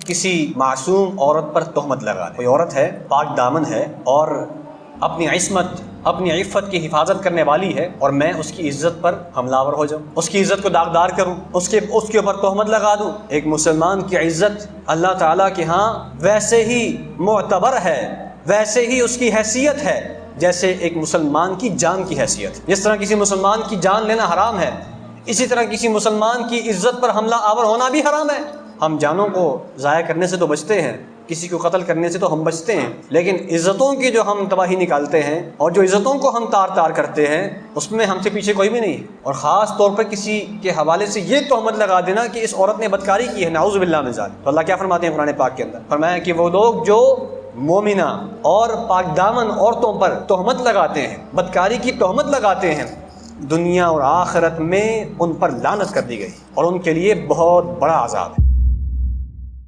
किसी मासूम औरत पर तोहमत लगा दे। कोई औरत है, पाक दामन है और अपनी इस्मत, अपनी इफ़्फ़त की हिफाजत करने वाली है, और मैं उसकी इज़्ज़त पर हमलावर हो जाऊँ, उसकी इज़्ज़त को दागदार करूँ, उसके ऊपर तोहमत लगा दूँ। एक मुसलमान की इज़्ज़त अल्लाह ताला के यहाँ वैसे ही मोतबर है, वैसे ही उसकी हैसियत है जैसे एक मुसलमान की जान की हैसियत। जिस तरह किसी मुसलमान की जान लेना हराम है, इसी तरह किसी मुसलमान की इज़्ज़त पर हमला आवर होना भी हराम है। हम जानों को ज़ाया करने से तो बचते हैं, किसी को कत्ल करने से तो हम बचते हैं, लेकिन इज़्ज़तों की जो हम तबाही निकालते हैं और जो इज़्ज़तों को हम तार तार करते हैं, उसमें हमसे पीछे कोई भी नहीं है। और ख़ास तौर पर किसी के हवाले से ये तोहमत लगा देना कि इस औरत ने बदकारी की है, नाउज़ु बिल्लाह मिन ज़ालिक। तो अल्लाह क्या फरमाते हैं कुरान पाक के अंदर? फरमाया कि वो लोग जो मोमिना और पाकदामन औरतों पर तोहमत लगाते हैं, बदकारी की तोहमत लगाते हैं, दुनिया और आखिरत में उन पर लानत कर दी गई और उनके लिए बहुत बड़ा अज़ाब है।